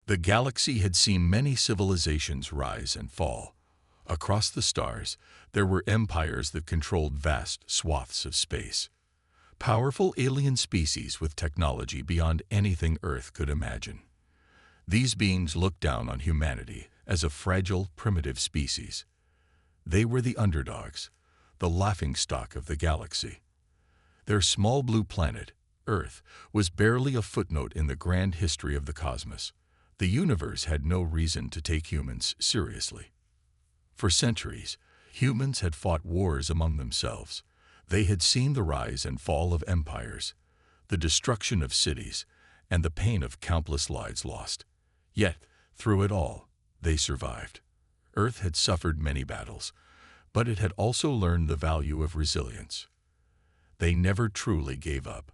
The galaxy had seen many civilizations rise and fall. Across the stars, there were empires that controlled vast swaths of space. Powerful alien species with technology beyond anything Earth could imagine. These beings looked down on humanity as a fragile, primitive species. They were the underdogs, the laughingstock of the galaxy. Their small blue planet, Earth, was barely a footnote in the grand history of the cosmos. The universe had no reason to take humans seriously. For centuries, humans had fought wars among themselves. They had seen the rise and fall of empires, the destruction of cities, and the pain of countless lives lost. Yet, through it all, they survived. Earth had suffered many battles, but it had also learned the value of resilience. They never truly gave up.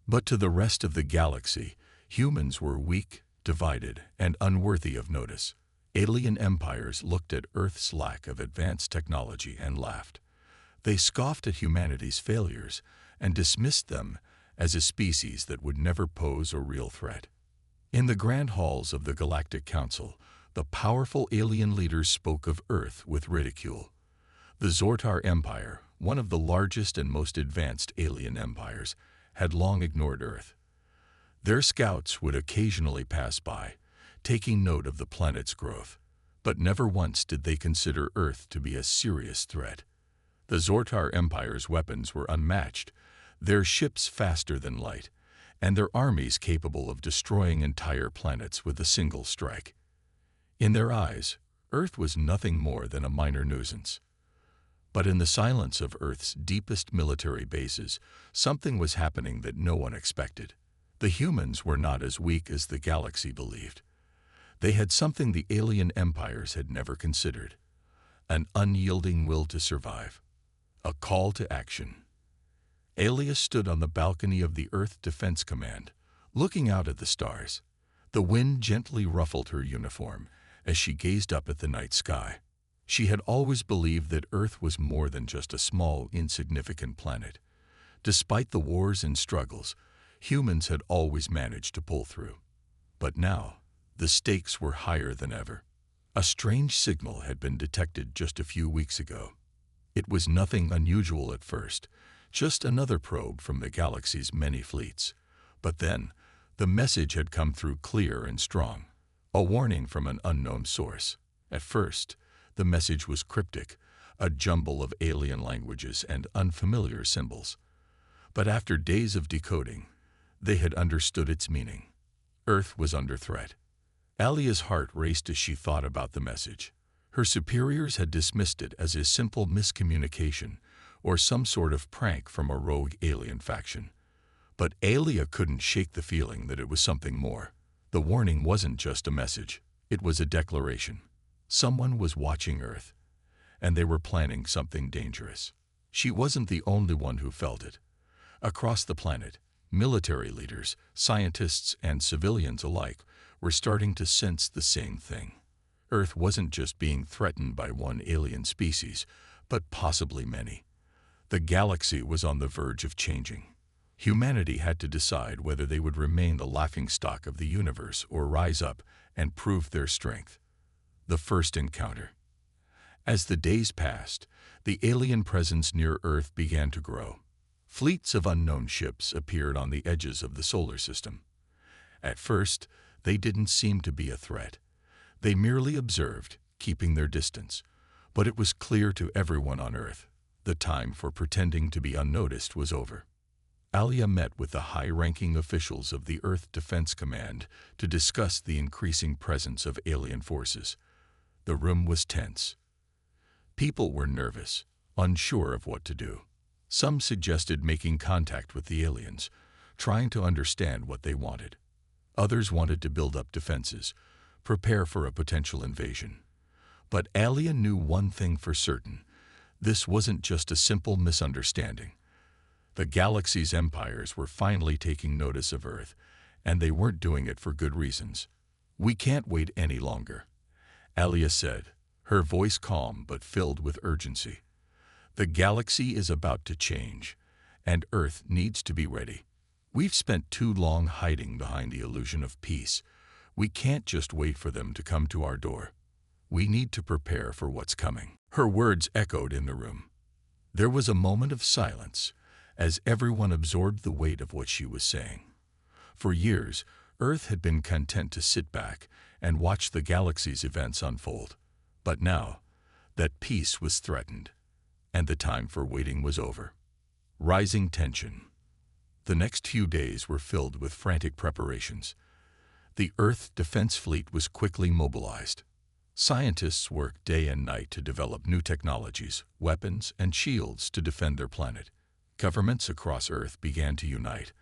But to the rest of the galaxy, humans were weak, divided, and unworthy of notice. Alien empires looked at Earth's lack of advanced technology and laughed. They scoffed at humanity's failures and dismissed them as a species that would never pose a real threat. In the grand halls of the Galactic Council, the powerful alien leaders spoke of Earth with ridicule. The Zortar Empire, one of the largest and most advanced alien empires, had long ignored Earth. Their scouts would occasionally pass by, taking note of the planet's growth, but never once did they consider Earth to be a serious threat. The Zortar Empire's weapons were unmatched, their ships faster than light, and their armies capable of destroying entire planets with a single strike. In their eyes, Earth was nothing more than a minor nuisance. But in the silence of Earth's deepest military bases, something was happening that no one expected. The humans were not as weak as the galaxy believed. They had something the alien empires had never considered: an unyielding will to survive, a call to action. Alia stood on the balcony of the Earth Defense Command, looking out at the stars. The wind gently ruffled her uniform as she gazed up at the night sky. She had always believed that Earth was more than just a small, insignificant planet. Despite the wars and struggles, humans had always managed to pull through. But now, the stakes were higher than ever. A strange signal had been detected just a few weeks ago. It was nothing unusual at first, just another probe from the galaxy's many fleets. But then, the message had come through clear and strong, a warning from an unknown source. At first, the message was cryptic, a jumble of alien languages and unfamiliar symbols. But after days of decoding, they had understood its meaning. Earth was under threat. Alia's heart raced as she thought about the message. Her superiors had dismissed it as a simple miscommunication or some sort of prank from a rogue alien faction. But Alia couldn't shake the feeling that it was something more. The warning wasn't just a message, it was a declaration. Someone was watching Earth, and they were planning something dangerous. She wasn't the only one who felt it. Across the planet, military leaders, scientists, and civilians alike were starting to sense the same thing. Earth wasn't just being threatened by one alien species, but possibly many. The galaxy was on the verge of changing. Humanity had to decide whether they would remain the laughingstock of the universe or rise up and prove their strength. The first encounter. As the days passed, the alien presence near Earth began to grow. Fleets of unknown ships appeared on the edges of the solar system. At first, they didn't seem to be a threat. They merely observed, keeping their distance. But it was clear to everyone on Earth, the time for pretending to be unnoticed was over. Alia met with the high-ranking officials of the Earth Defense Command to discuss the increasing presence of alien forces. The room was tense. People were nervous, unsure of what to do. Some suggested making contact with the aliens, trying to understand what they wanted. Others wanted to build up defenses, prepare for a potential invasion. But Alia knew one thing for certain: this wasn't just a simple misunderstanding. The galaxy's empires were finally taking notice of Earth, and they weren't doing it for good reasons. "We can't wait any longer," Alia said, her voice calm but filled with urgency. "The galaxy is about to change, and Earth needs to be ready. We've spent too long hiding behind the illusion of peace. We can't just wait for them to come to our door. We need to prepare for what's coming." Her words echoed in the room. There was a moment of silence as everyone absorbed the weight of what she was saying. For years, Earth had been content to sit back and watch the galaxy's events unfold. But now, that peace was threatened, and the time for waiting was over. Rising tension. The next few days were filled with frantic preparations. The Earth Defense Fleet was quickly mobilized. Scientists worked day and night to develop new technologies, weapons, and shields to defend their planet. Governments across Earth began to unite,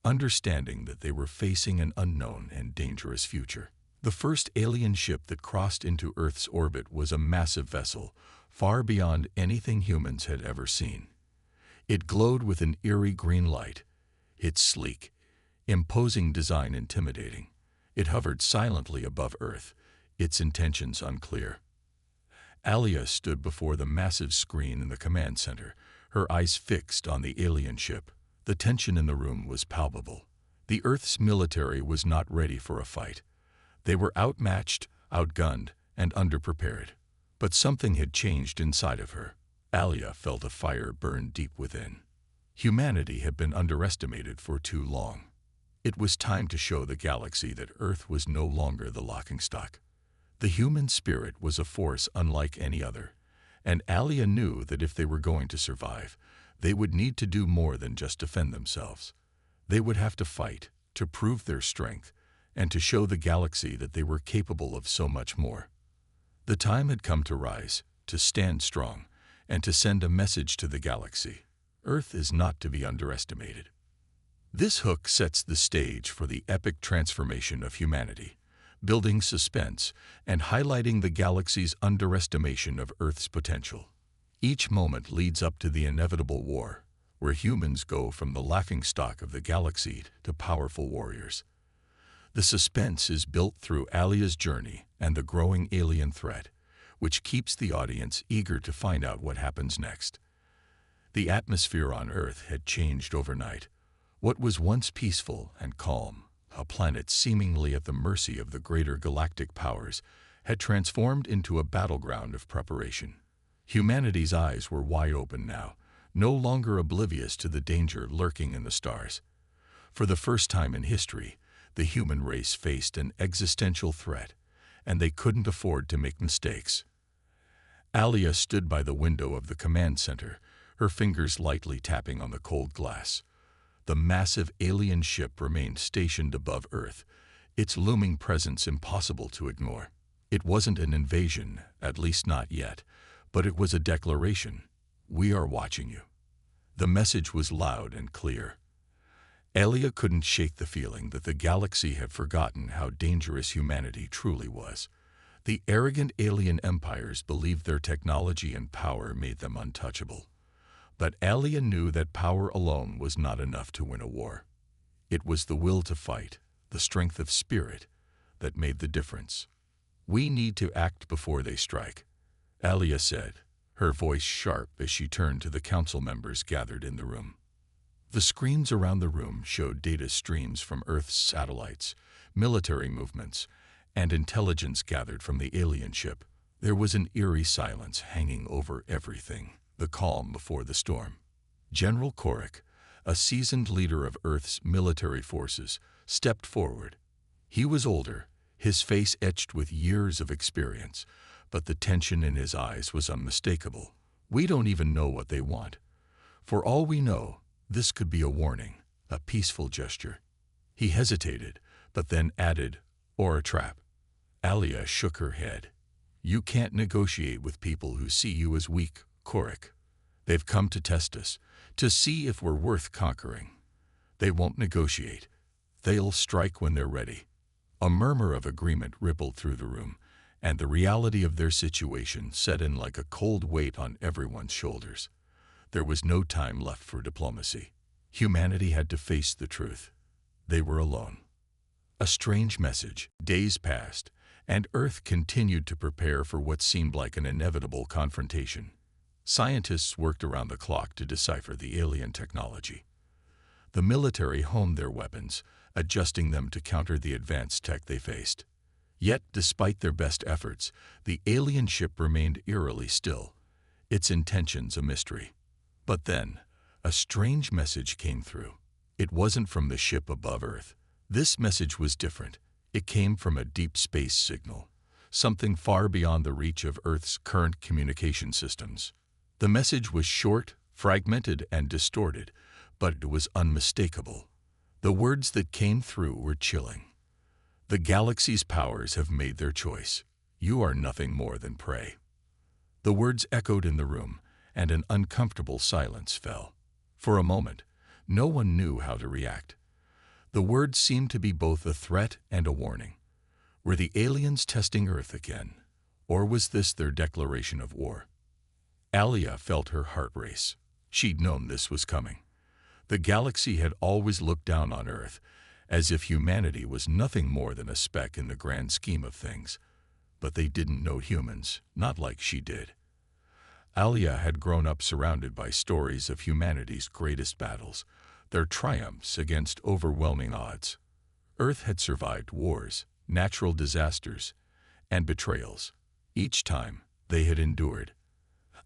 understanding that they were facing an unknown and dangerous future. The first alien ship that crossed into Earth's orbit was a massive vessel, far beyond anything humans had ever seen. It glowed with an eerie green light, its sleek, imposing design intimidating. It hovered silently above Earth, its intentions unclear. Alia stood before the massive screen in the command center, her eyes fixed on the alien ship. The tension in the room was palpable. The Earth's military was not ready for a fight. They were outmatched, outgunned, and underprepared. But something had changed inside of her. Alia felt a fire burn deep within. Humanity had been underestimated for too long. It was time to show the galaxy that Earth was no longer the Laughingstock. The human spirit was a force unlike any other, and Alia knew that if they were going to survive, they would need to do more than just defend themselves. They would have to fight, to prove their strength, and to show the galaxy that they were capable of so much more. The time had come to rise, to stand strong, and to send a message to the galaxy. Earth is not to be underestimated. This hook sets the stage for the epic transformation of humanity, building suspense and highlighting the galaxy's underestimation of Earth's potential. Each moment leads up to the inevitable war, where humans go from the laughingstock of the galaxy to powerful warriors. The suspense is built through Alia's journey and the growing alien threat, which keeps the audience eager to find out what happens next. The atmosphere on Earth had changed overnight. What was once peaceful and calm, a planet seemingly at the mercy of the greater galactic powers, had transformed into a battleground of preparation. Humanity's eyes were wide open now, no longer oblivious to the danger lurking in the stars. For the first time in history, the human race faced an existential threat, and they couldn't afford to make mistakes. Alia stood by the window of the command center, her fingers lightly tapping on the cold glass. The massive alien ship remained stationed above Earth, its looming presence impossible to ignore. It wasn't an invasion, at least not yet, but it was a declaration. We are watching you. The message was loud and clear. Alia couldn't shake the feeling that the galaxy had forgotten how dangerous humanity truly was. The arrogant alien empires believed their technology and power made them untouchable. But Alia knew that power alone was not enough to win a war. It was the will to fight, the strength of spirit, that made the difference. "We need to act before they strike," Alia said, her voice sharp as she turned to the council members gathered in the room. The screens around the room showed data streams from Earth's satellites, military movements, and intelligence gathered from the alien ship. There was an eerie silence hanging over everything, the calm before the storm. General Korik, a seasoned leader of Earth's military forces, stepped forward. He was older, his face etched with years of experience, but the tension in his eyes was unmistakable. "We don't even know what they want. For all we know, this could be a warning, a peaceful gesture." He hesitated, but then added, "Or a trap." Alia shook her head. "You can't negotiate with people who see you as weak, Korik. They've come to test us, to see if we're worth conquering. They won't negotiate. They'll strike when they're ready." A murmur of agreement rippled through the room, and the reality of their situation set in like a cold weight on everyone's shoulders. There was no time left for diplomacy. Humanity had to face the truth. They were alone. A strange message. Days passed, and Earth continued to prepare for what seemed like an inevitable confrontation. Scientists worked around the clock to decipher the alien technology. The military honed their weapons, adjusting them to counter the advanced tech they faced. Yet, despite their best efforts, the alien ship remained eerily still, its intentions a mystery. But then, a strange message came through. It wasn't from the ship above Earth. This message was different. It came from a deep space signal, something far beyond the reach of Earth's current communication systems. The message was short, fragmented, and distorted, but it was unmistakable. The words that came through were chilling. The galaxy's powers have made their choice. You are nothing more than prey. The words echoed in the room, and an uncomfortable silence fell. For a moment, no one knew how to react. The words seemed to be both a threat and a warning. Were the aliens testing Earth again, or was this their declaration of war? Alia felt her heart race. She'd known this was coming. The galaxy had always looked down on Earth, as if humanity was nothing more than a speck in the grand scheme of things. But they didn't know humans, not like she did. Alia had grown up surrounded by stories of humanity's greatest battles, their triumphs against overwhelming odds. Earth had survived wars, natural disasters, and betrayals. Each time, they had endured.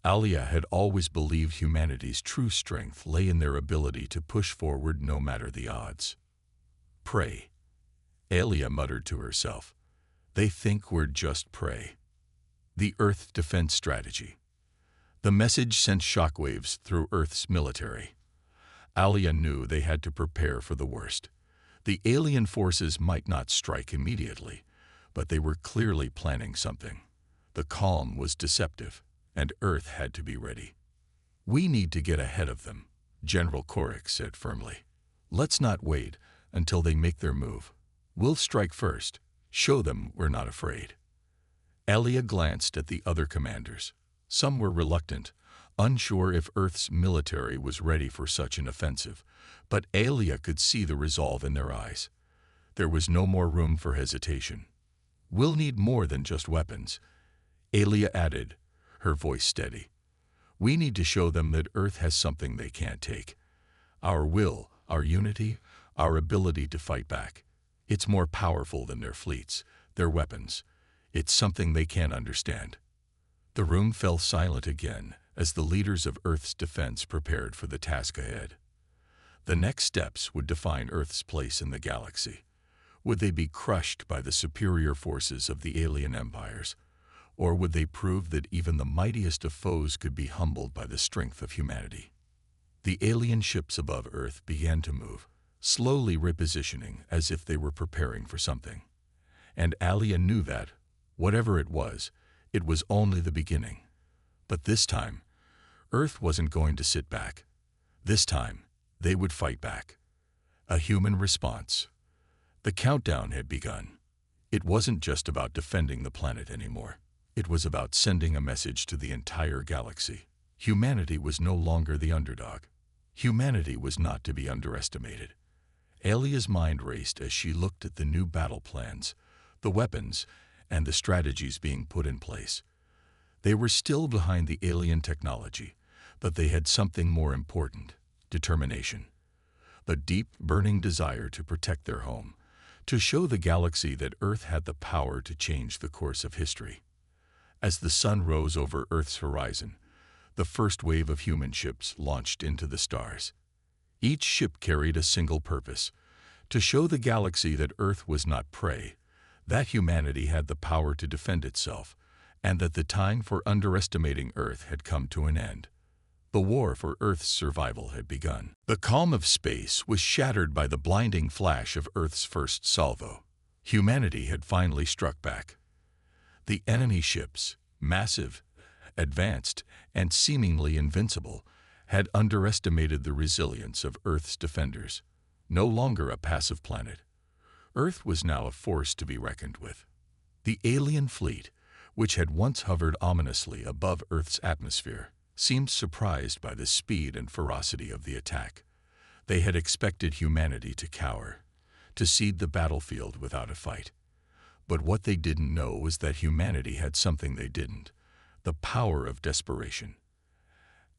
Alia had always believed humanity's true strength lay in their ability to push forward no matter the odds. Prey, Alia muttered to herself. They think we're just prey. The Earth defense strategy. The message sent shockwaves through Earth's military. Alia knew they had to prepare for the worst. The alien forces might not strike immediately, but they were clearly planning something. The calm was deceptive, and Earth had to be ready. We need to get ahead of them, General Korik said firmly. Let's not wait until they make their move. We'll strike first, show them we're not afraid. Alia glanced at the other commanders. Some were reluctant, unsure if Earth's military was ready for such an offensive, but Alia could see the resolve in their eyes. There was no more room for hesitation. We'll need more than just weapons, Alia added, her voice steady. We need to show them that Earth has something they can't take. Our will, our unity, our ability to fight back. It's more powerful than their fleets, their weapons. It's something they can't understand. The room fell silent again as the leaders of Earth's defense prepared for the task ahead. The next steps would define Earth's place in the galaxy. Would they be crushed by the superior forces of the alien empires, or would they prove that even the mightiest of foes could be humbled by the strength of humanity? The alien ships above Earth began to move, slowly repositioning as if they were preparing for something. And Alia knew that, whatever it was only the beginning. But this time, Earth wasn't going to sit back. This time, they would fight back. A human response. The countdown had begun. It wasn't just about defending the planet anymore. It was about sending a message to the entire galaxy. Humanity was no longer the underdog. Humanity was not to be underestimated. Alia's mind raced as she looked at the new battle plans, the weapons, and the strategies being put in place. They were still behind the alien technology, but they had something more important: determination. The deep, burning desire to protect their home, to show the galaxy that Earth had the power to change the course of history. As the sun rose over Earth's horizon, the first wave of human ships launched into the stars. Each ship carried a single purpose: to show the galaxy that Earth was not prey, that humanity had the power to defend itself, and that the time for underestimating Earth had come to an end. The war for Earth's survival had begun. The calm of space was shattered by the blinding flash of Earth's first salvo. Humanity had finally struck back. The enemy ships, massive, advanced, and seemingly invincible, had underestimated the resilience of Earth's defenders. No longer a passive planet, Earth was now a force to be reckoned with. The alien fleet, which had once hovered ominously above Earth's atmosphere, seemed surprised by the speed and ferocity of the attack. They had expected humanity to cower, to cede the battlefield without a fight. But what they didn't know was that humanity had something they didn't: the power of desperation.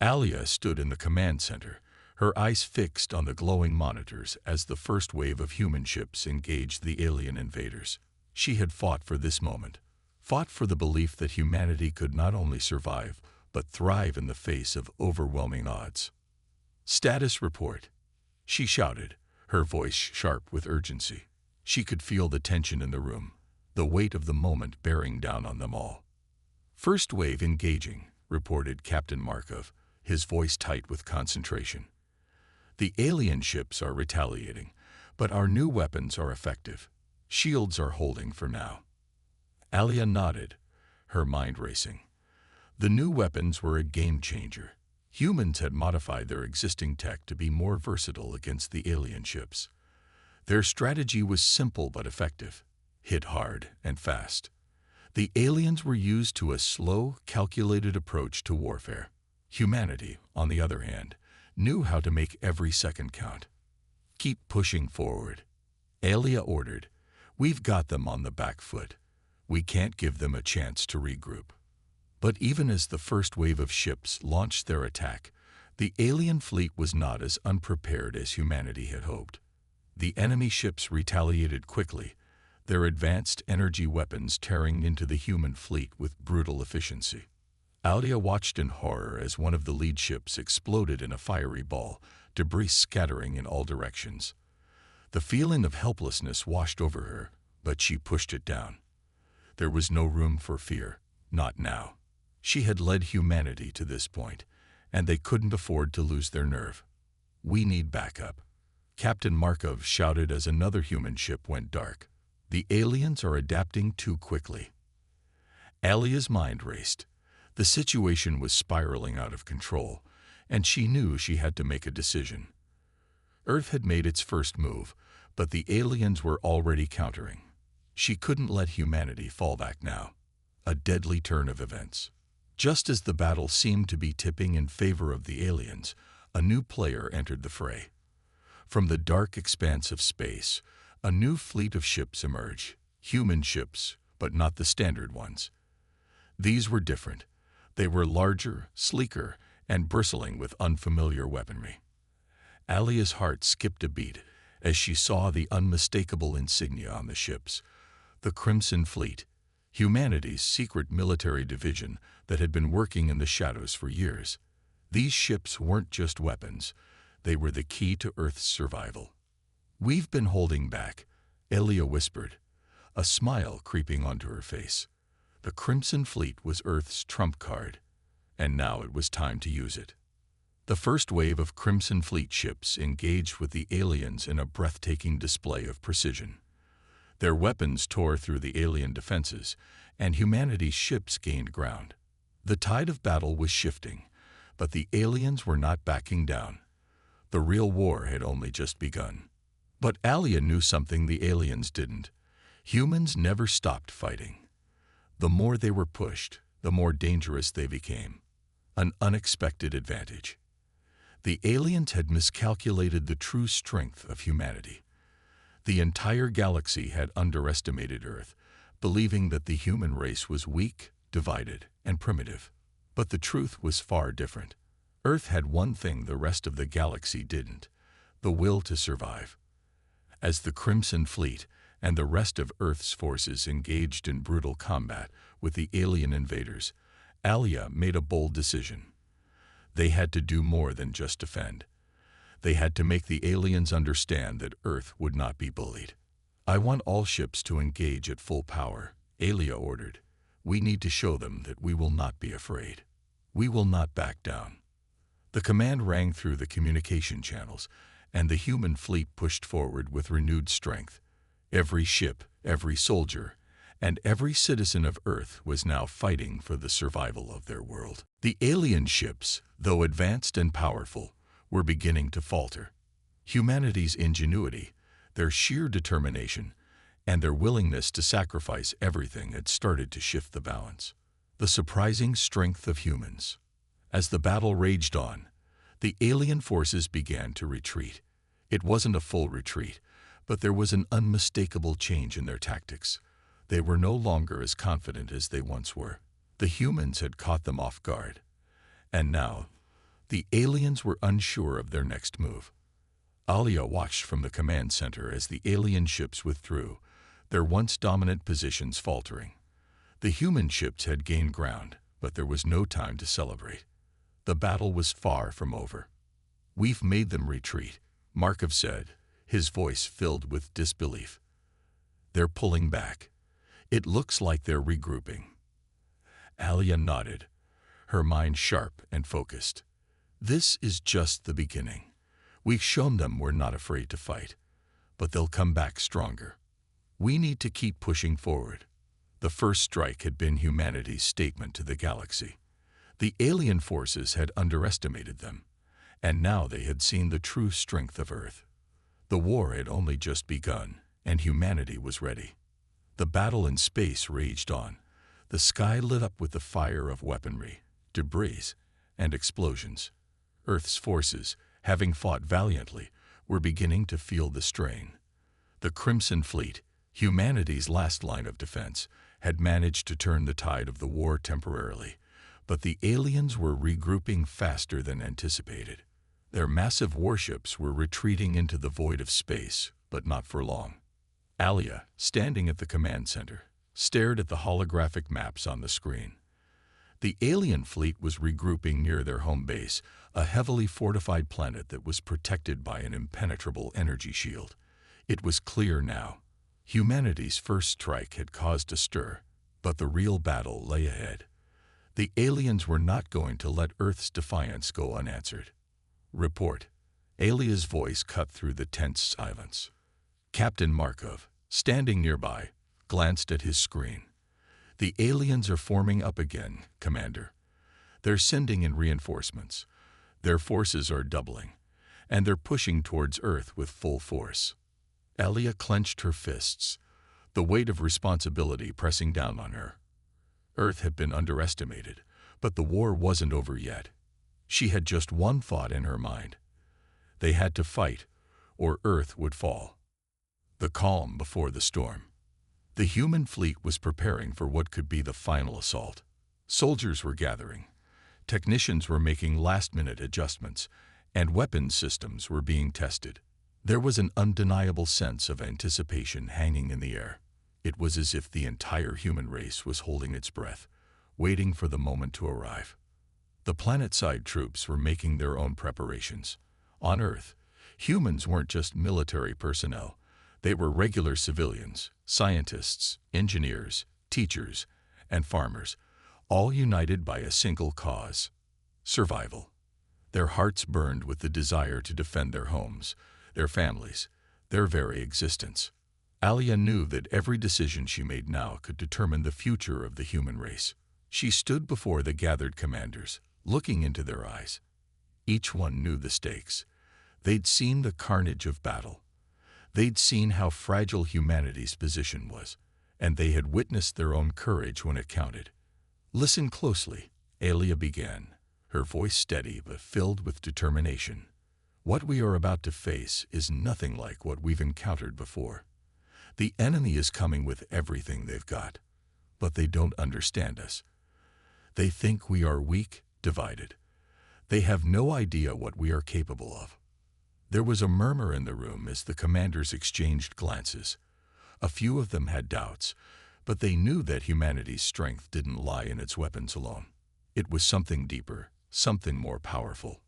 Alia stood in the command center, her eyes fixed on the glowing monitors as the first wave of human ships engaged the alien invaders. She had fought for this moment, fought for the belief that humanity could not only survive, but thrive in the face of overwhelming odds. "Status report," she shouted, her voice sharp with urgency. She could feel the tension in the room, the weight of the moment bearing down on them all. "First wave engaging," reported Captain Markov, his voice tight with concentration. "The alien ships are retaliating, but our new weapons are effective. Shields are holding for now." Alia nodded, her mind racing. The new weapons were a game-changer. Humans had modified their existing tech to be more versatile against the alien ships. Their strategy was simple but effective: hit hard and fast. The aliens were used to a slow, calculated approach to warfare. Humanity, on the other hand, knew how to make every second count. "Keep pushing forward," Alia ordered. "We've got them on the back foot. We can't give them a chance to regroup." But even as the first wave of ships launched their attack, the alien fleet was not as unprepared as humanity had hoped. The enemy ships retaliated quickly, their advanced energy weapons tearing into the human fleet with brutal efficiency. Alia watched in horror as one of the lead ships exploded in a fiery ball, debris scattering in all directions. The feeling of helplessness washed over her, but she pushed it down. There was no room for fear, not now. She had led humanity to this point, and they couldn't afford to lose their nerve. "We need backup," Captain Markov shouted as another human ship went dark. "The aliens are adapting too quickly." Alia's mind raced. The situation was spiraling out of control, and she knew she had to make a decision. Earth had made its first move, but the aliens were already countering. She couldn't let humanity fall back now. A deadly turn of events. Just as the battle seemed to be tipping in favor of the aliens, a new player entered the fray. From the dark expanse of space, a new fleet of ships emerged. Human ships, but not the standard ones. These were different. They were larger, sleeker, and bristling with unfamiliar weaponry. Alia's heart skipped a beat as she saw the unmistakable insignia on the ships: the Crimson Fleet, humanity's secret military division that had been working in the shadows for years. These ships weren't just weapons, they were the key to Earth's survival. "We've been holding back," Alia whispered, a smile creeping onto her face. The Crimson Fleet was Earth's trump card, and now it was time to use it. The first wave of Crimson Fleet ships engaged with the aliens in a breathtaking display of precision. Their weapons tore through the alien defenses, and humanity's ships gained ground. The tide of battle was shifting, but the aliens were not backing down. The real war had only just begun. But Alia knew something the aliens didn't. Humans never stopped fighting. The more they were pushed, the more dangerous they became. An unexpected advantage. The aliens had miscalculated the true strength of humanity. The entire galaxy had underestimated Earth, believing that the human race was weak, divided, and primitive. But the truth was far different. Earth had one thing the rest of the galaxy didn't: the will to survive. As the Crimson Fleet and the rest of Earth's forces engaged in brutal combat with the alien invaders, Alia made a bold decision. They had to do more than just defend. They had to make the aliens understand that Earth would not be bullied. "I want all ships to engage at full power," Alia ordered. "We need to show them that we will not be afraid. We will not back down." The command rang through the communication channels, and the human fleet pushed forward with renewed strength. Every ship, every soldier, and every citizen of Earth was now fighting for the survival of their world. The alien ships, though advanced and powerful, were beginning to falter. Humanity's ingenuity, their sheer determination, and their willingness to sacrifice everything had started to shift the balance. The surprising strength of humans. As the battle raged on, the alien forces began to retreat. It wasn't a full retreat, but there was an unmistakable change in their tactics. They were no longer as confident as they once were. The humans had caught them off guard. And now, The aliens were unsure of their next move. Alia watched from the command center as the alien ships withdrew, their once dominant positions faltering. The human ships had gained ground, but there was no time to celebrate. The battle was far from over. "We've made them retreat," Markov said, his voice filled with disbelief. "They're pulling back. It looks like they're regrouping." Alia nodded, her mind sharp and focused. "This is just the beginning. We've shown them we're not afraid to fight, but they'll come back stronger. We need to keep pushing forward." The first strike had been humanity's statement to the galaxy. The alien forces had underestimated them, and now they had seen the true strength of Earth. The war had only just begun, and humanity was ready. The battle in space raged on, the sky lit up with the fire of weaponry, debris, and explosions. Earth's forces, having fought valiantly, were beginning to feel the strain. The Crimson Fleet, humanity's last line of defense, had managed to turn the tide of the war temporarily, but the aliens were regrouping faster than anticipated. Their massive warships were retreating into the void of space, but not for long. Alia, standing at the command center, stared at the holographic maps on the screen. The alien fleet was regrouping near their home base, a heavily fortified planet that was protected by an impenetrable energy shield. It was clear now. Humanity's first strike had caused a stir, but the real battle lay ahead. The aliens were not going to let Earth's defiance go unanswered. "Report." Alia's voice cut through the tense silence. Captain Markov, standing nearby, glanced at his screen. "The aliens are forming up again, Commander. They're sending in reinforcements. Their forces are doubling, and they're pushing towards Earth with full force." Alia clenched her fists, the weight of responsibility pressing down on her. Earth had been underestimated, but the war wasn't over yet. She had just one thought in her mind. They had to fight, or Earth would fall. The calm before the storm. The human fleet was preparing for what could be the final assault. Soldiers were gathering. Technicians were making last-minute adjustments, and weapons systems were being tested. There was an undeniable sense of anticipation hanging in the air. It was as if the entire human race was holding its breath, waiting for the moment to arrive. The planet-side troops were making their own preparations. On Earth, humans weren't just military personnel. They were regular civilians, scientists, engineers, teachers, and farmers, all united by a single cause: survival. Their hearts burned with the desire to defend their homes, their families, their very existence. Alia knew that every decision she made now could determine the future of the human race. She stood before the gathered commanders, looking into their eyes. Each one knew the stakes. They'd seen the carnage of battle. They'd seen how fragile humanity's position was, and they had witnessed their own courage when it counted. "Listen closely," Alia began, her voice steady but filled with determination. "What we are about to face is nothing like what we've encountered before. The enemy is coming with everything they've got, but they don't understand us. They think we are weak, divided. They have no idea what we are capable of." There was a murmur in the room as the commanders exchanged glances. A few of them had doubts, but they knew that humanity's strength didn't lie in its weapons alone. It was something deeper, something more powerful.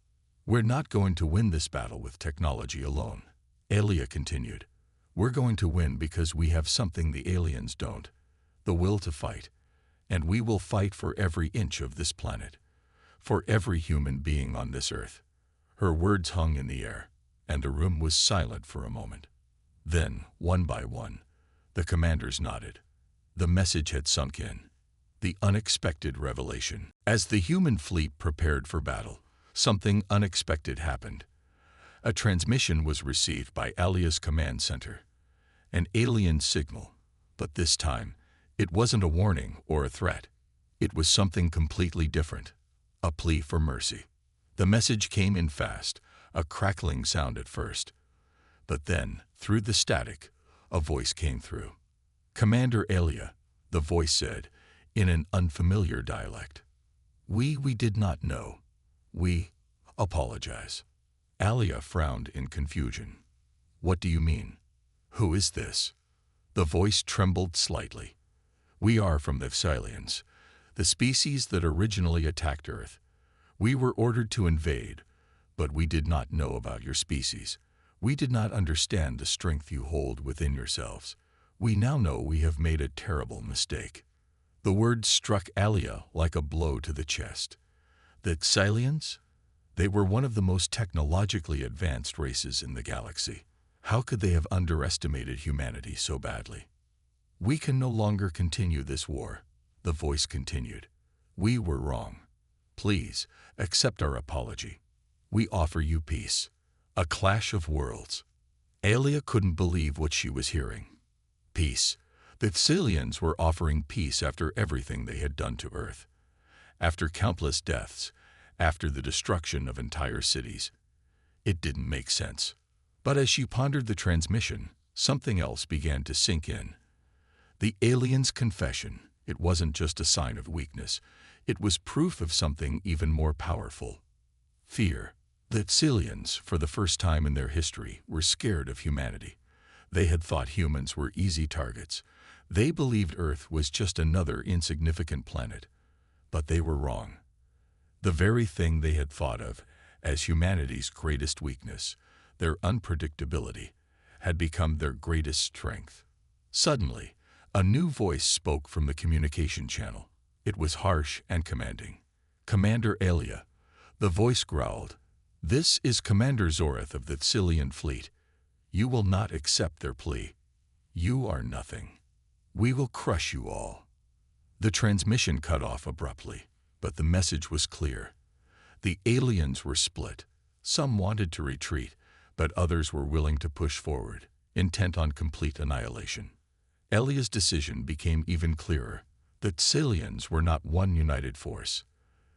"We're not going to win this battle with technology alone," Alia continued. "We're going to win because we have something the aliens don't: the will to fight. And we will fight for every inch of this planet, for every human being on this Earth." Her words hung in the air, and the room was silent for a moment. Then, one by one, the commanders nodded. The message had sunk in. The unexpected revelation. As the human fleet prepared for battle, something unexpected happened. A transmission was received by Alia's command center. An alien signal, but this time, it wasn't a warning or a threat. It was something completely different, a plea for mercy. The message came in fast, a crackling sound at first. But then, through the static, a voice came through. "Commander Alia," the voice said, in an unfamiliar dialect. We did not know. We Apologize. Alia frowned in confusion. What do you mean? Who is this? The voice trembled slightly. We are from the Xylians, the species that originally attacked Earth. We were ordered to invade, but we did not know about your species. We did not understand the strength you hold within yourselves. We now know we have made a terrible mistake. The word struck Alia like a blow to the chest. The Xylians? They were one of the most technologically advanced races in the galaxy. How could they have underestimated humanity so badly? We can no longer continue this war, the voice continued. We were wrong. Please, accept our apology. We offer you peace. A clash of worlds. Alia couldn't believe what she was hearing. Peace. The Xylians were offering peace after everything they had done to Earth. After countless deaths, after the destruction of entire cities. It didn't make sense. But as she pondered the transmission, something else began to sink in. The alien's confession. It wasn't just a sign of weakness. It was proof of something even more powerful. Fear. The Xylians, for the first time in their history, were scared of humanity. They had thought humans were easy targets. They believed Earth was just another insignificant planet. But they were wrong. The very thing they had thought of as humanity's greatest weakness, their unpredictability, had become their greatest strength. Suddenly, a new voice spoke from the communication channel. It was harsh and commanding. Commander Alia. The voice growled. This is Commander Zoreth of the Xylian fleet. You will not accept their plea. You are nothing. We will crush you all. The transmission cut off abruptly, but the message was clear. The aliens were split. Some wanted to retreat, but others were willing to push forward, intent on complete annihilation. Alia's decision became even clearer. The Xylians were not one united force.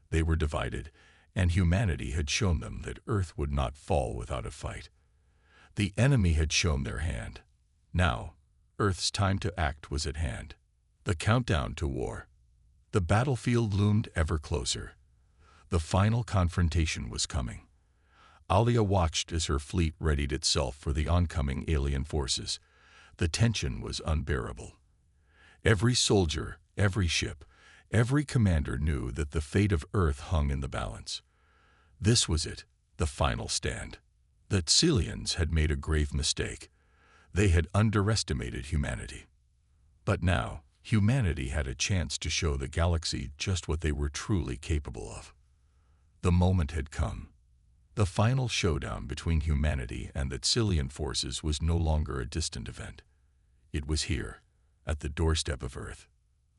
They were divided, and humanity had shown them that Earth would not fall without a fight. The enemy had shown their hand. Now, Earth's time to act was at hand. The countdown to war. The battlefield loomed ever closer. The final confrontation was coming. Alia watched as her fleet readied itself for the oncoming alien forces. The tension was unbearable. Every soldier, every ship, every commander knew that the fate of Earth hung in the balance. This was it, the final stand. The Xylians had made a grave mistake. They had underestimated humanity. But now, humanity had a chance to show the galaxy just what they were truly capable of. The moment had come. The final showdown between humanity and the Xylian forces was no longer a distant event. It was here, at the doorstep of Earth.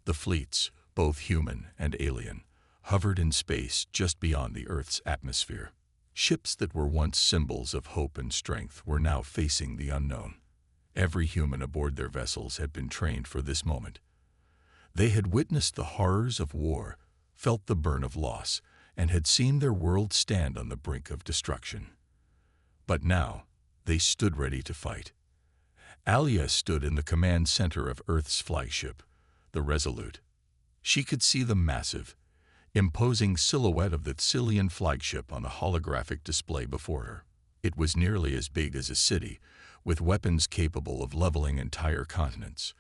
The fleets, both human and alien, hovered in space just beyond the Earth's atmosphere. Ships that were once symbols of hope and strength were now facing the unknown. Every human aboard their vessels had been trained for this moment. They had witnessed the horrors of war, felt the burn of loss, and had seen their world stand on the brink of destruction. But now, they stood ready to fight. Alia stood in the command center of Earth's flagship, the Resolute. She could see the massive, imposing silhouette of the Xylian flagship on a holographic display before her. It was nearly as big as a city, with weapons capable of leveling entire continents.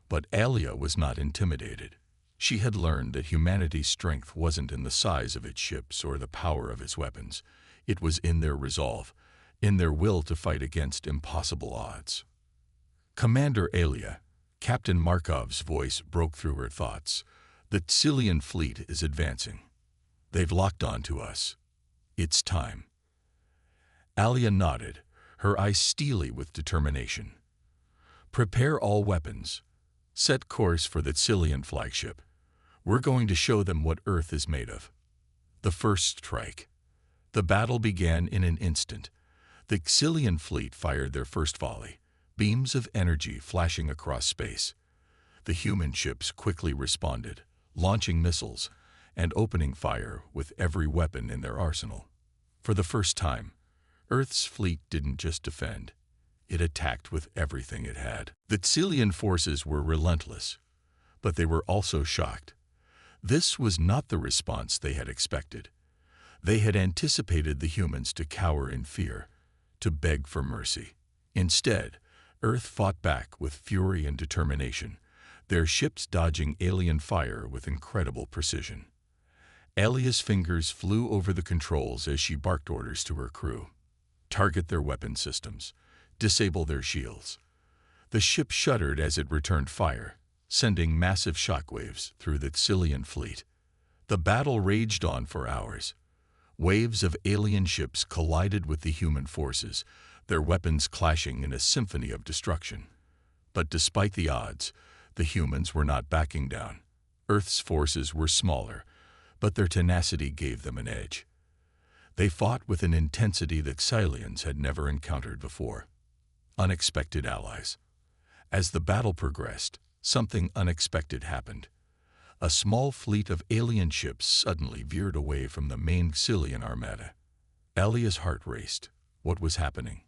But Alia was not intimidated. She had learned that humanity's strength wasn't in the size of its ships or the power of its weapons. It was in their resolve, in their will to fight against impossible odds. Commander Alia, Captain Markov's voice broke through her thoughts. The Xylian fleet is advancing. They've locked on to us. It's time. Alia nodded, her eyes steely with determination. Prepare all weapons. Set course for the Xylian flagship. We're going to show them what Earth is made of. The first strike. The battle began in an instant. The Xylian fleet fired their first volley, beams of energy flashing across space. The human ships quickly responded, launching missiles and opening fire with every weapon in their arsenal. For the first time, Earth's fleet didn't just defend. It attacked with everything it had. The Xylian forces were relentless, but they were also shocked. This was not the response they had expected. They had anticipated the humans to cower in fear, to beg for mercy. Instead, Earth fought back with fury and determination, their ships dodging alien fire with incredible precision. Alia's fingers flew over the controls as she barked orders to her crew. Target their weapon systems. Disable their shields. The ship shuddered as it returned fire, sending massive shockwaves through the Xilian fleet. The battle raged on for hours. Waves of alien ships collided with the human forces, their weapons clashing in a symphony of destruction. But despite the odds, the humans were not backing down. Earth's forces were smaller, but their tenacity gave them an edge. They fought with an intensity that Xilians had never encountered before. Unexpected allies. As the battle progressed, something unexpected happened. A small fleet of alien ships suddenly veered away from the main Xilian armada. Alia's heart raced. What was happening?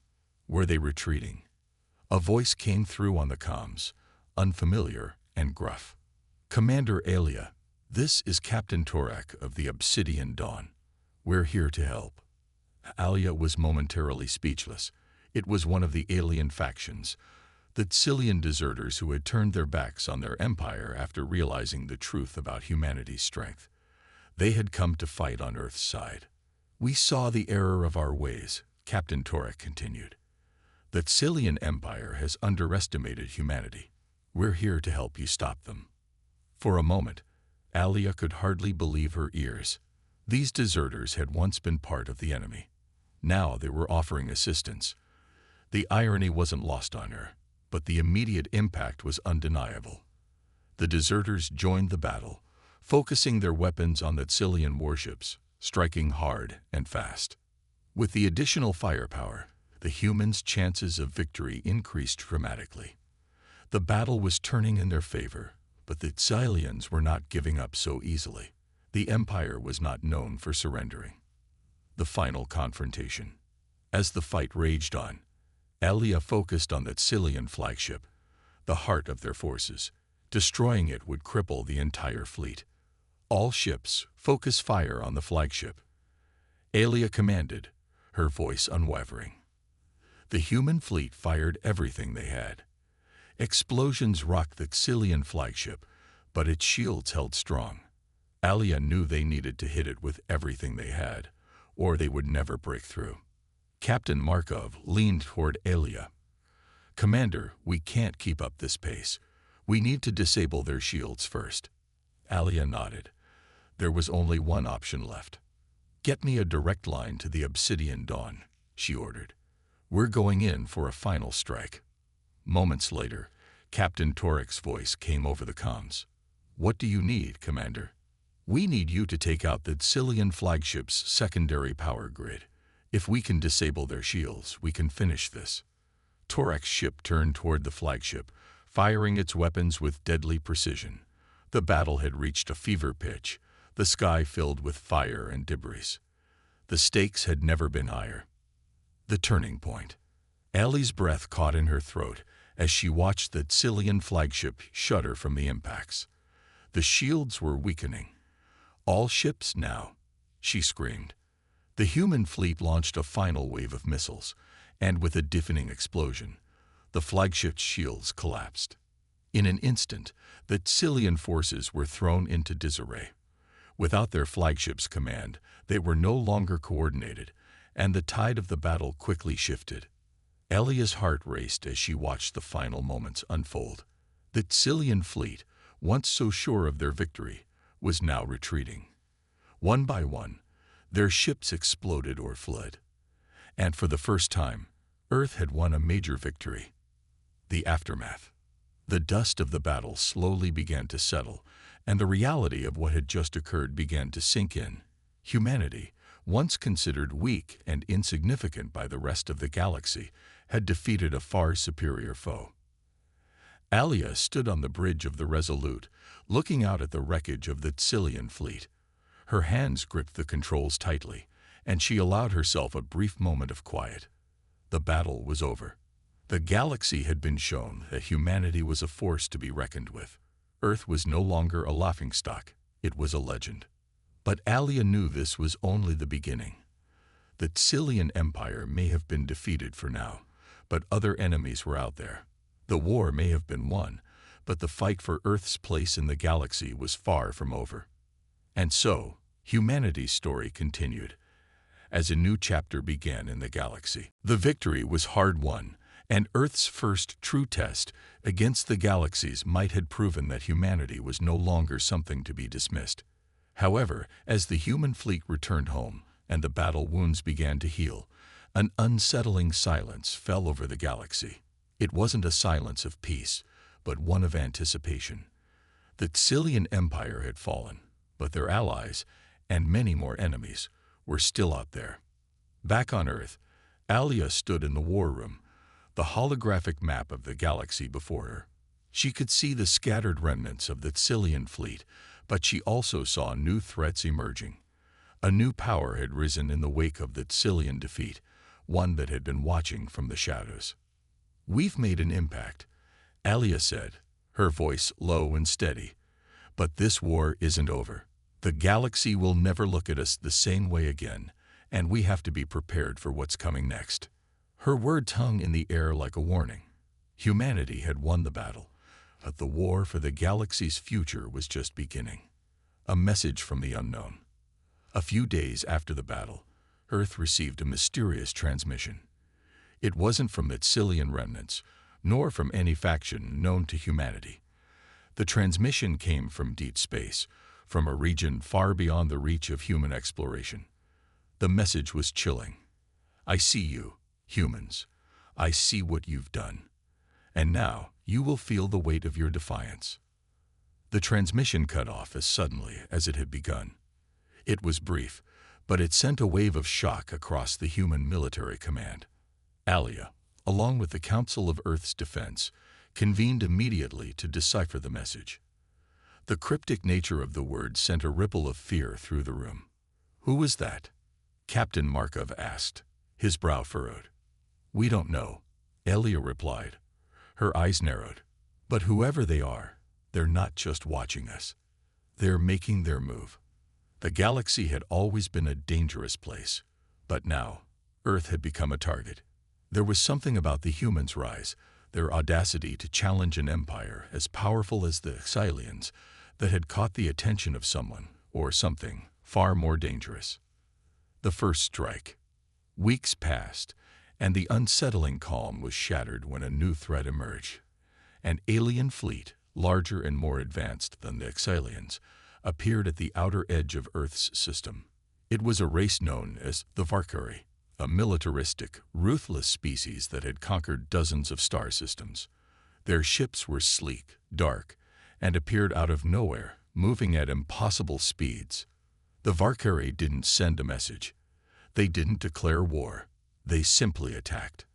Were they retreating? A voice came through on the comms, unfamiliar and gruff. "Commander Alia, this is Captain Torak of the Obsidian Dawn. We're here to help." Alia was momentarily speechless. It was one of the alien factions, the Xilian deserters who had turned their backs on their empire after realizing the truth about humanity's strength. They had come to fight on Earth's side. "We saw the error of our ways," Captain Torak continued. "The Xilian Empire has underestimated humanity. We're here to help you stop them." For a moment, Alia could hardly believe her ears. These deserters had once been part of the enemy. Now they were offering assistance. The irony wasn't lost on her, but the immediate impact was undeniable. The deserters joined the battle, focusing their weapons on the Xilian warships, striking hard and fast. With the additional firepower, the humans' chances of victory increased dramatically. The battle was turning in their favor, but the Xilians were not giving up so easily. The Empire was not known for surrendering. The final confrontation. As the fight raged on, Alia focused on the Xilian flagship, the heart of their forces. Destroying it would cripple the entire fleet. "All ships, focus fire on the flagship," Alia commanded, her voice unwavering. The human fleet fired everything they had. Explosions rocked the Xilian flagship, but its shields held strong. Alia knew they needed to hit it with everything they had, or they would never break through. Captain Markov leaned toward Alia. "Commander, we can't keep up this pace. We need to disable their shields first." Alia nodded. There was only one option left. "Get me a direct line to the Obsidian Dawn," she ordered. "We're going in for a final strike." Moments later, Captain Torak's voice came over the comms. "What do you need, Commander?" "We need you to take out the Xilian flagship's secondary power grid. If we can disable their shields, we can finish this." Torak's ship turned toward the flagship, firing its weapons with deadly precision. The battle had reached a fever pitch, the sky filled with fire and debris. The stakes had never been higher. The turning point. Ali's breath caught in her throat as she watched the Xilian flagship shudder from the impacts. The shields were weakening. "All ships now," she screamed. The human fleet launched a final wave of missiles, and with a deafening explosion, the flagship's shields collapsed. In an instant, the Xilian forces were thrown into disarray. Without their flagship's command, they were no longer coordinated, and the tide of the battle quickly shifted. Alia's heart raced as she watched the final moments unfold. The Xilian fleet, once so sure of their victory, was now retreating. One by one, their ships exploded or fled. And for the first time, Earth had won a major victory. The aftermath. The dust of the battle slowly began to settle, and the reality of what had just occurred began to sink in. Humanity, once considered weak and insignificant by the rest of the galaxy, had defeated a far superior foe. Alia stood on the bridge of the Resolute, looking out at the wreckage of the Xilian fleet. Her hands gripped the controls tightly, and she allowed herself a brief moment of quiet. The battle was over. The galaxy had been shown that humanity was a force to be reckoned with. Earth was no longer a laughingstock, it was a legend. But Alia knew this was only the beginning. The Tsilian Empire may have been defeated for now, but other enemies were out there. The war may have been won, but the fight for Earth's place in the galaxy was far from over. And so, humanity's story continued, as a new chapter began in the galaxy. The victory was hard-won, and Earth's first true test against the galaxies might have proven that humanity was no longer something to be dismissed. However, as the human fleet returned home and the battle wounds began to heal, an unsettling silence fell over the galaxy. It wasn't a silence of peace, but one of anticipation. The Tsilian Empire had fallen, but their allies, and many more enemies, were still out there. Back on Earth, Alia stood in the war room, the holographic map of the galaxy before her. She could see the scattered remnants of the Tsilian fleet, but she also saw new threats emerging. A new power had risen in the wake of the Tsilian defeat, one that had been watching from the shadows. "We've made an impact," Alia said, her voice low and steady. "But this war isn't over. The galaxy will never look at us the same way again, and we have to be prepared for what's coming next." Her words hung in the air like a warning. Humanity had won the battle, but the war for the galaxy's future was just beginning. A message from the unknown. A few days after the battle, Earth received a mysterious transmission. It wasn't from the Tsilian remnants, nor from any faction known to humanity. The transmission came from deep space, from a region far beyond the reach of human exploration. The message was chilling. "I see you, humans. I see what you've done. And now you will feel the weight of your defiance." The transmission cut off as suddenly as it had begun. It was brief, but it sent a wave of shock across the human military command. Alia, along with the Council of Earth's Defense, convened immediately to decipher the message. The cryptic nature of the words sent a ripple of fear through the room. "Who was that?" Captain Markov asked, his brow furrowed. "We don't know," Alia replied. Her eyes narrowed. "But whoever they are, they're not just watching us. They're making their move." The galaxy had always been a dangerous place, but now Earth had become a target. There was something about the humans' rise, their audacity to challenge an empire as powerful as the Xylians, that had caught the attention of someone, or something, far more dangerous. The first strike. Weeks passed, and the unsettling calm was shattered when a new threat emerged. An alien fleet, larger and more advanced than the Xylians, appeared at the outer edge of Earth's system. It was a race known as the Valkyrie, a militaristic, ruthless species that had conquered dozens of star systems. Their ships were sleek, dark, and appeared out of nowhere, moving at impossible speeds. The Valkyrie didn't send a message. They didn't declare war. They simply attacked.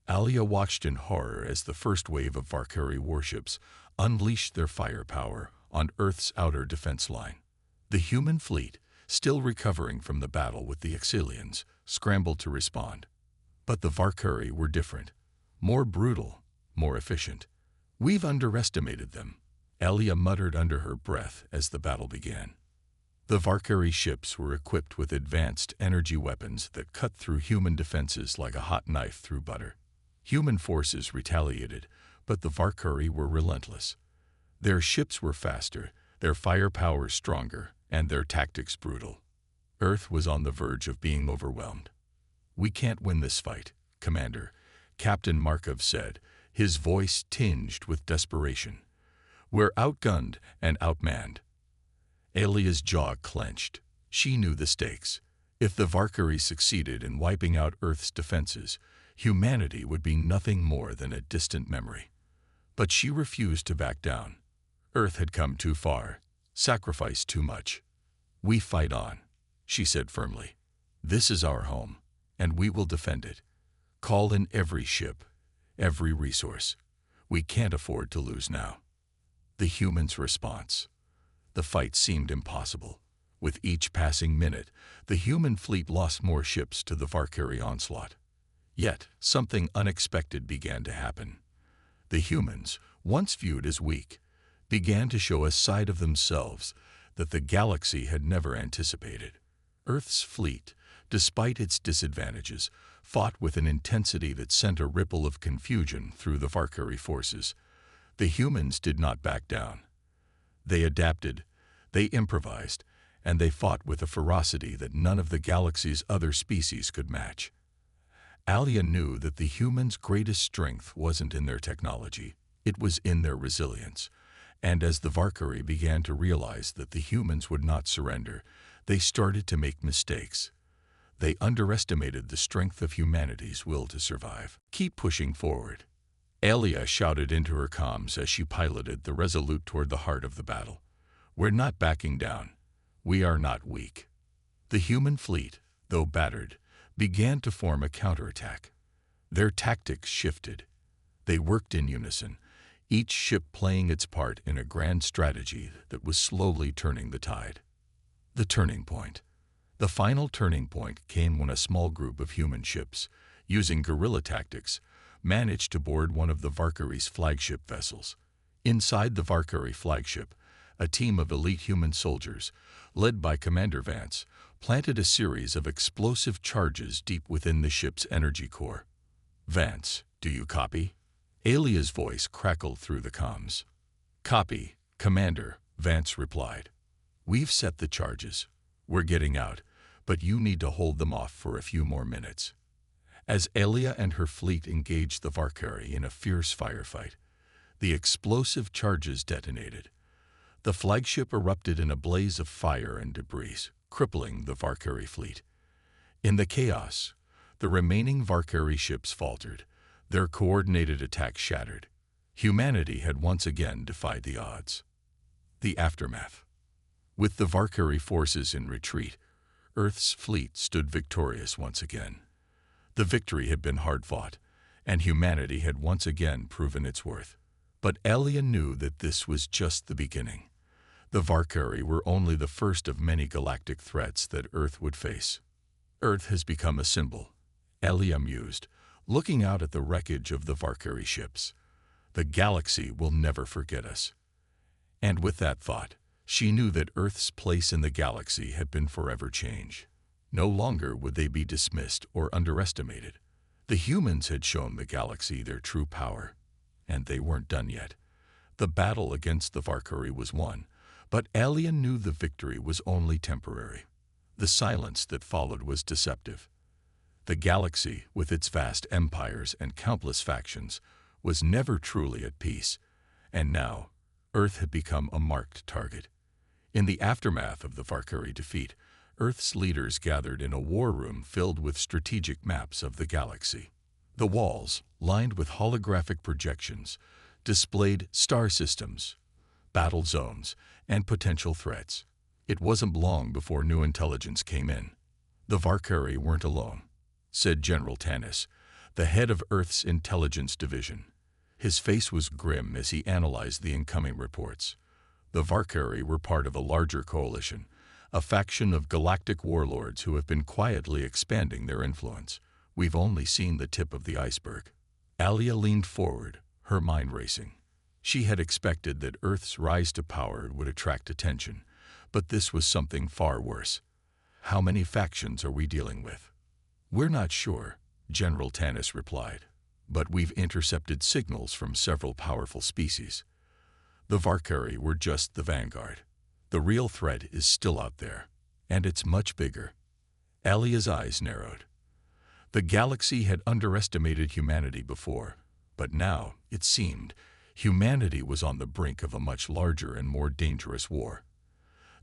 Alia watched in horror as the first wave of Valkyrie warships unleashed their firepower on Earth's outer defense line. The human fleet, still recovering from the battle with the Xylians, scrambled to respond. But the Valkyrie were different. More brutal, more efficient. "We've underestimated them," Alia muttered under her breath as the battle began. The Valkyrie ships were equipped with advanced energy weapons that cut through human defenses like a hot knife through butter. Human forces retaliated, but the Valkyrie were relentless. Their ships were faster, their firepower stronger, and their tactics brutal. Earth was on the verge of being overwhelmed. "We can't win this fight, Commander," Captain Markov said, his voice tinged with desperation. "We're outgunned and outmanned." Alia's jaw clenched. She knew the stakes. If the Valkyrie succeeded in wiping out Earth's defenses, humanity would be nothing more than a distant memory. But she refused to back down. Earth had come too far, sacrificed too much. "We fight on," she said firmly. "This is our home, and we will defend it. Call in every ship, every resource. We can't afford to lose now." The humans' response. The fight seemed impossible. With each passing minute, the human fleet lost more ships to the Valkyrie onslaught. Yet, something unexpected began to happen. The humans, once viewed as weak, began to show a side of themselves that the galaxy had never anticipated. Earth's fleet, despite its disadvantages, fought with an intensity that sent a ripple of confusion through the Valkyrie forces. The humans did not back down. They adapted, they improvised, and they fought with a ferocity that none of the galaxy's other species could match. Alia knew that the humans' greatest strength wasn't in their technology, it was in their resilience. And as the Valkyrie began to realize that the humans would not surrender, they started to make mistakes. They underestimated the strength of humanity's will to survive. "Keep pushing forward," Alia shouted into her comms as she piloted the Resolute toward the heart of the battle. "We're not backing down. We are not weak." The human fleet, though battered, began to form a counterattack. Their tactics shifted. They worked in unison, each ship playing its part in a grand strategy that was slowly turning the tide. The turning point. The final turning point came when a small group of human ships, using guerrilla tactics, managed to board one of the Valkyrie's flagship vessels. Inside the Valkyrie flagship, a team of elite human soldiers, led by Commander Vance, planted a series of explosive charges deep within the ship's energy core. "Vance, do you copy?" Alia's voice crackled through the comms. "Copy, Commander," Vance replied. "We've set the charges. We're getting out, but you need to hold them off for a few more minutes." As Alia and her fleet engaged the Valkyrie in a fierce firefight, the explosive charges detonated. The flagship erupted in a blaze of fire and debris, crippling the Valkyrie fleet. In the chaos, the remaining Valkyrie ships faltered, their coordinated attack shattered. Humanity had once again defied the odds. The aftermath. With the Valkyrie forces in retreat, Earth's fleet stood victorious once again. The victory had been hard-fought, and humanity had once again proven its worth. But Alia knew that this was just the beginning. The Valkyrie were only the first of many galactic threats that Earth would face. "Earth has become a symbol," Alia mused, looking out at the wreckage of the Valkyrie ships. "The galaxy will never forget us." And with that thought, she knew that Earth's place in the galaxy had been forever changed. No longer would they be dismissed or underestimated. The humans had shown the galaxy their true power, and they weren't done yet. The battle against the Valkyrie was won, but Alia knew the victory was only temporary. The silence that followed was deceptive. The galaxy, with its vast empires and countless factions, was never truly at peace, and now Earth had become a marked target. In the aftermath of the Valkyrie defeat, Earth's leaders gathered in a war room filled with strategic maps of the galaxy. The walls, lined with holographic projections, displayed star systems, battle zones, and potential threats. It wasn't long before new intelligence came in. "The Valkyrie weren't alone," said General Tanis, the head of Earth's intelligence division. His face was grim as he analyzed the incoming reports. The Valkyrie were part of a larger coalition, a faction of galactic warlords who have been quietly expanding their influence. "We've only seen the tip of the iceberg." Alia leaned forward, her mind racing. She had expected that Earth's rise to power would attract attention, but this was something far worse. "How many factions are we dealing with?" "We're not sure," General Tanis replied, "but we've intercepted signals from several powerful species. The Valkyrie were just the vanguard. The real threat is still out there, and it's much bigger." Alia's eyes narrowed. The galaxy had underestimated humanity before, but now, it seemed, humanity was on the brink of a much larger and more dangerous war.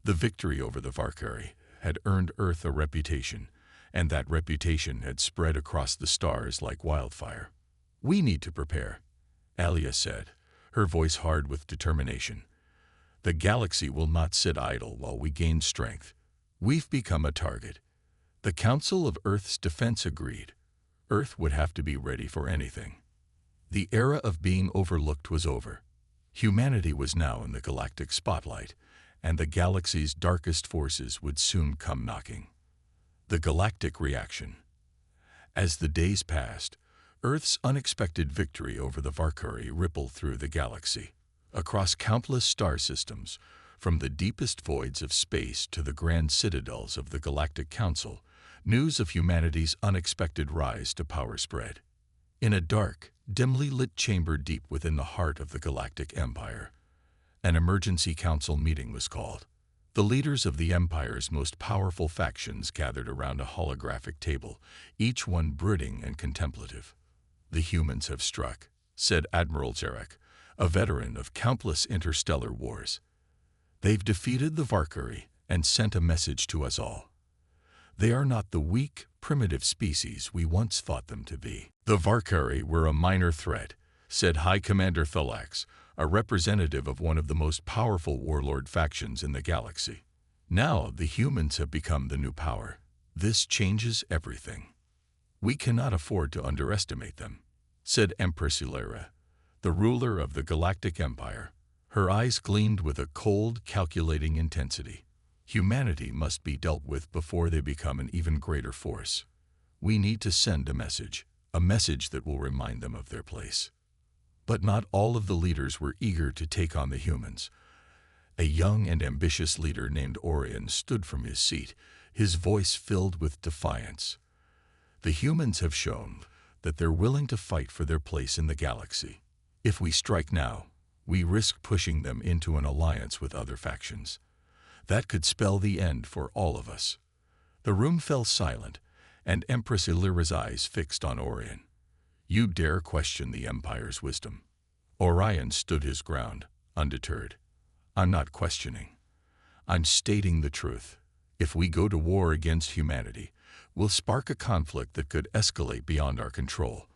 The victory over the Valkyrie had earned Earth a reputation, and that reputation had spread across the stars like wildfire. "We need to prepare," Alia said, her voice hard with determination. "The galaxy will not sit idle while we gain strength. We've become a target." The Council of Earth's Defense agreed. Earth would have to be ready for anything. The era of being overlooked was over. Humanity was now in the galactic spotlight, and the galaxy's darkest forces would soon come knocking. The galactic reaction. As the days passed, Earth's unexpected victory over the Valkyrie rippled through the galaxy. Across countless star systems, From the deepest voids of space to the grand citadels of the Galactic Council, news of humanity's unexpected rise to power spread. In a dark, dimly lit chamber deep within the heart of the Galactic Empire, an emergency council meeting was called. The leaders of the Empire's most powerful factions gathered around a holographic table, each one brooding and contemplative. "The humans have struck," said Admiral Zarek, a veteran of countless interstellar wars. "They've defeated the Valkyrie and sent a message to us all. They are not the weak, primitive species we once thought them to be." "The Valkyrie were a minor threat," said High Commander Thalax, a representative of one of the most powerful warlord factions in the galaxy. "Now the humans have become the new power. This changes everything. We cannot afford to underestimate them," said Empress Illyra, the ruler of the Galactic Empire. Her eyes gleamed with a cold, calculating intensity. "Humanity must be dealt with before they become an even greater force. We need to send a message that will remind them of their place." But not all of the leaders were eager to take on the humans. A young and ambitious leader named Orion stood from his seat, his voice filled with defiance. "The humans have shown that they're willing to fight for their place in the galaxy. If we strike now, we risk pushing them into an alliance with other factions. That could spell the end for all of us." The room fell silent, and Empress Illyra's eyes fixed on Orion. "You dare question the Empire's wisdom?" Orion stood his ground, undeterred. "I'm not questioning. I'm stating the truth. If we go to war against humanity, we'll spark a conflict that could escalate beyond our control.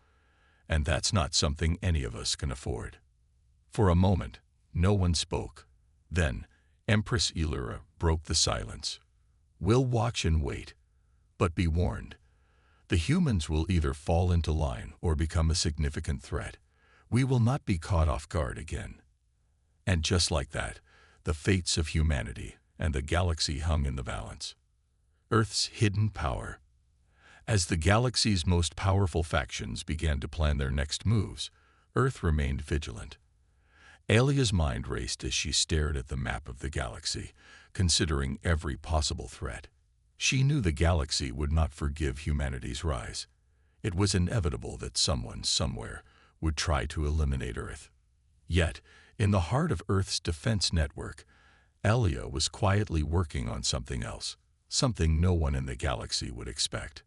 And that's not something any of us can afford." For a moment, no one spoke. Then, Empress Illyra broke the silence. "We'll watch and wait. But be warned. The humans will either fall into line or become a significant threat. We will not be caught off guard again." And just like that, the fates of humanity and the galaxy hung in the balance. Earth's hidden power. As the galaxy's most powerful factions began to plan their next moves, Earth remained vigilant. Alia's mind raced as she stared at the map of the galaxy, considering every possible threat. She knew the galaxy would not forgive humanity's rise. It was inevitable that someone, somewhere, would try to eliminate Earth. Yet, in the heart of Earth's defense network, Alia was quietly working on something else, something no one in the galaxy would expect.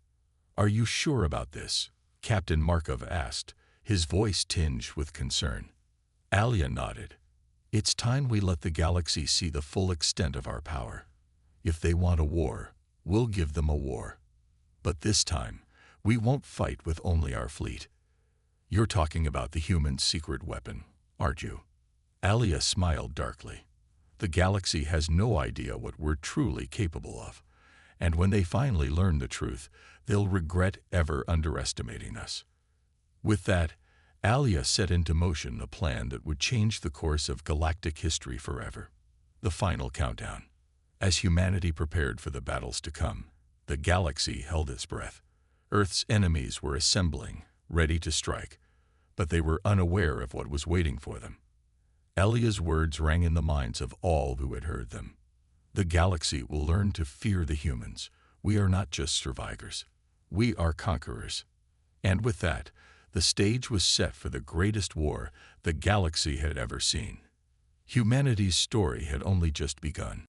"Are you sure about this?" Captain Markov asked, his voice tinged with concern. Alia nodded. "It's time we let the galaxy see the full extent of our power. If they want a war, we'll give them a war. But this time, we won't fight with only our fleet." "You're talking about the humans' secret weapon, aren't you?" Alia smiled darkly. "The galaxy has no idea what we're truly capable of, and when they finally learn the truth, they'll regret ever underestimating us." With that, Alia set into motion a plan that would change the course of galactic history forever. The final countdown. As humanity prepared for the battles to come, the galaxy held its breath. Earth's enemies were assembling, ready to strike, but they were unaware of what was waiting for them. Alia's words rang in the minds of all who had heard them. "The galaxy will learn to fear the humans. We are not just survivors. We are conquerors." And with that, the stage was set for the greatest war the galaxy had ever seen. Humanity's story had only just begun.